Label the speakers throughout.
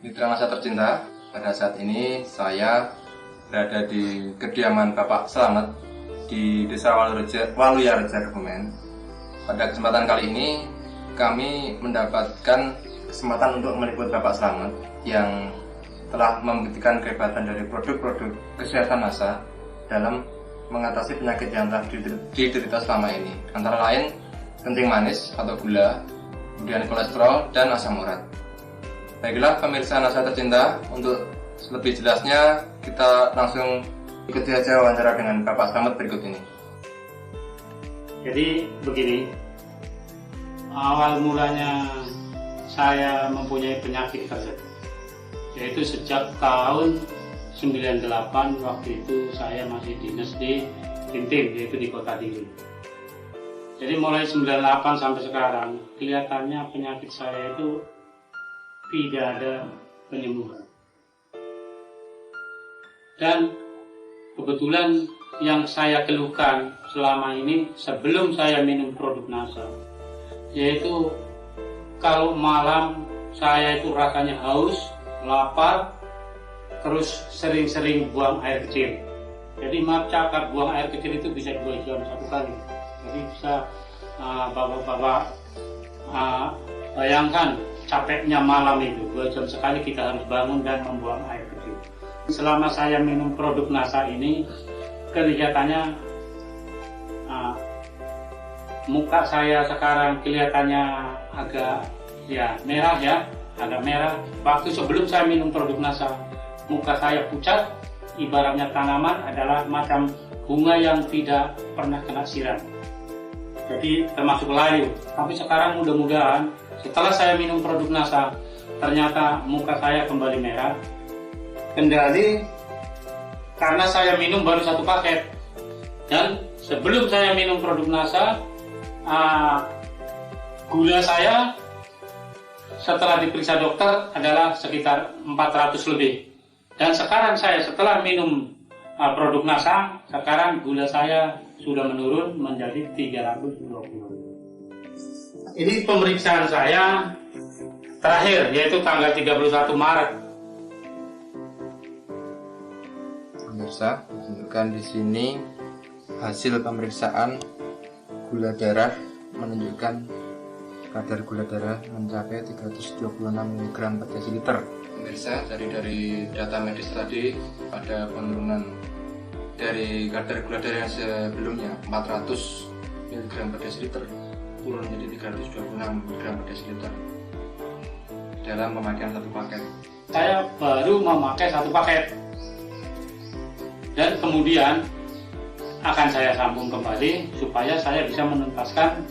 Speaker 1: Mitra Nasa tercinta, pada saat ini saya berada di kediaman Bapak Slamet di Desa Waluyareja, Kebumen. Pada kesempatan kali ini kami mendapatkan kesempatan untuk meliput Bapak Slamet yang telah membuktikan kehebatan dari produk-produk kesehatan Nasa dalam mengatasi penyakit yang telah diderita selama ini, antara lain kencing manis atau gula, kemudian kolesterol dan asam urat. Baiklah pemirsa Nasa tercinta, untuk lebih jelasnya kita langsung ikuti aja wawancara dengan Bapak Slamet berikut ini.
Speaker 2: Jadi begini, awal mulanya saya mempunyai penyakit tersebut, yaitu sejak tahun 98. Waktu itu saya masih dinas di Intim, yaitu di Kota Tinggi. Jadi mulai 98 sampai sekarang, kelihatannya penyakit saya itu tidak ada penyembuhan. Dan kebetulan yang saya keluhkan selama ini sebelum saya minum produk Nasa, yaitu kalau malam saya itu rasanya haus, lapar, terus sering-sering buang air kecil. Jadi maaf cakap, buang air kecil itu bisa 2 jam satu kali. Jadi bisa bapak-bapak bayangkan capeknya malam itu, 2 jam sekali kita harus bangun dan membuang air kecil. Selama saya minum produk Nasa ini, kelihatannya muka saya sekarang kelihatannya agak merah agak merah. Waktu sebelum saya minum produk Nasa, muka saya pucat, ibaratnya tanaman adalah macam bunga yang tidak pernah kena siram. Jadi termasuk layu. Tapi sekarang mudah-mudahan setelah saya minum produk Nasa, ternyata muka saya kembali merah. Kendali karena saya minum baru 1 paket. Dan sebelum saya minum produk Nasa, gula saya setelah diperiksa dokter adalah sekitar 400 lebih. Dan sekarang saya setelah minum produk Nasa, sekarang gula saya sudah menurun menjadi 320. Ini pemeriksaan saya terakhir, yaitu tanggal 31 Maret.
Speaker 1: Pemirsa, tunjukkan di sini hasil pemeriksaan gula darah, menunjukkan kadar gula darah mencapai 326 mg per desiliter. Pemirsa, dari data medis tadi ada penurunan dari kadar gula darah yang sebelumnya 400 mg per desiliter turun menjadi 326 mg per desiliter dalam pemakaian 1 paket.
Speaker 2: Saya baru memakai 1 paket dan kemudian akan saya sambung kembali supaya saya bisa menuntaskan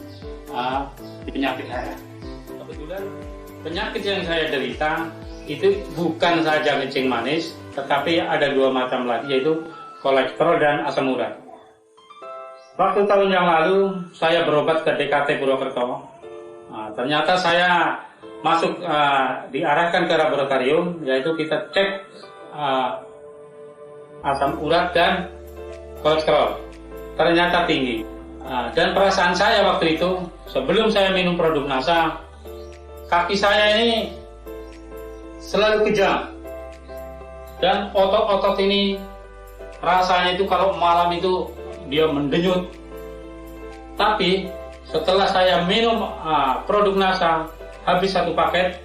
Speaker 2: penyakit saya. Kebetulan penyakit yang saya derita itu bukan saja kencing manis, tetapi ada 2 macam lagi, yaitu kolesterol dan asam urat. Waktu tahun yang lalu saya berobat ke DKT Purwokerto. Ternyata saya masuk diarahkan ke laboratorium, yaitu kita cek asam urat dan kolesterol. Ternyata tinggi. Dan perasaan saya waktu itu sebelum saya minum produk Nasa, kaki saya ini selalu kejang dan otot-otot ini rasanya itu kalau malam itu dia mendenyut. Tapi setelah saya minum produk Nasa habis 1 paket,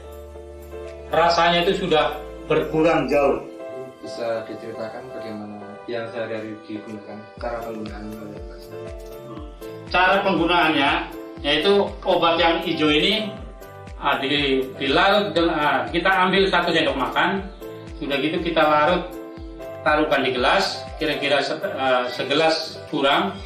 Speaker 2: rasanya itu sudah berkurang jauh.
Speaker 1: Bisa diceritakan bagaimana yang sehari-hari digunakan, cara penggunaannya?
Speaker 2: Cara penggunaannya yaitu obat yang hijau ini dilarut, kita ambil 1 sendok makan, sudah gitu kita larut, taruhkan di gelas, kira-kira segelas kurang,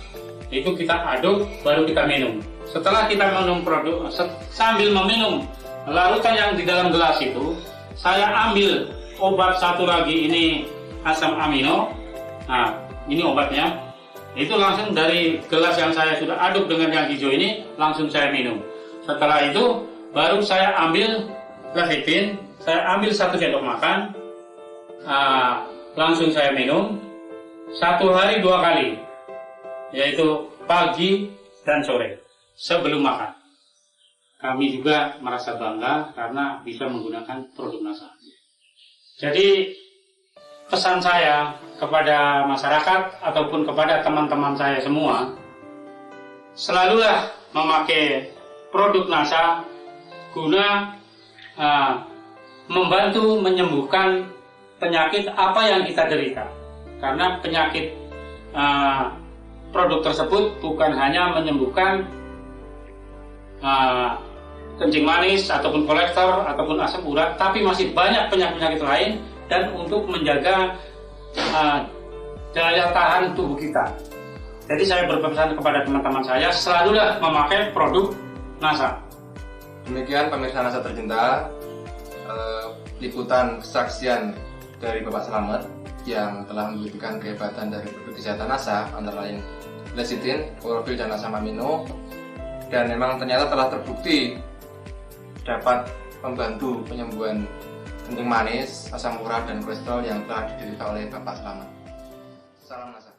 Speaker 2: itu kita aduk baru kita minum. Setelah kita minum produk, sambil meminum larutan yang di dalam gelas itu, saya ambil obat 1 lagi, ini asam amino. Nah, ini obatnya. Itu langsung dari gelas yang saya sudah aduk dengan yang hijau ini, langsung saya minum. Setelah itu baru saya ambil lecithin, saya ambil 1 sendok makan, langsung saya minum 1 hari 2 kali, yaitu pagi dan sore sebelum makan. Kami juga merasa bangga karena bisa menggunakan produk Nasa. Jadi pesan saya kepada masyarakat ataupun kepada teman-teman saya semua, selalulah memakai produk NASA guna membantu menyembuhkan penyakit apa yang kita derita. Karena penyakit produk tersebut bukan hanya menyembuhkan kencing manis ataupun kolektor ataupun asam urat, tapi masih banyak penyakit lain, dan untuk menjaga daya tahan tubuh kita. Jadi saya berpesan kepada teman-teman saya, selalulah memakai produk NASA.
Speaker 1: Demikian pemirsa NASA tercinta, liputan kesaksian dari Bapak Slamet yang telah membuktikan kehebatan dari produk kesehatan NASA, antara lain lecithin, klorofil, dan asam amino, dan memang ternyata telah terbukti dapat membantu penyembuhan kencing manis, asam urat, dan kolesterol yang telah diderita oleh Bapak Slamet. Salam NASA.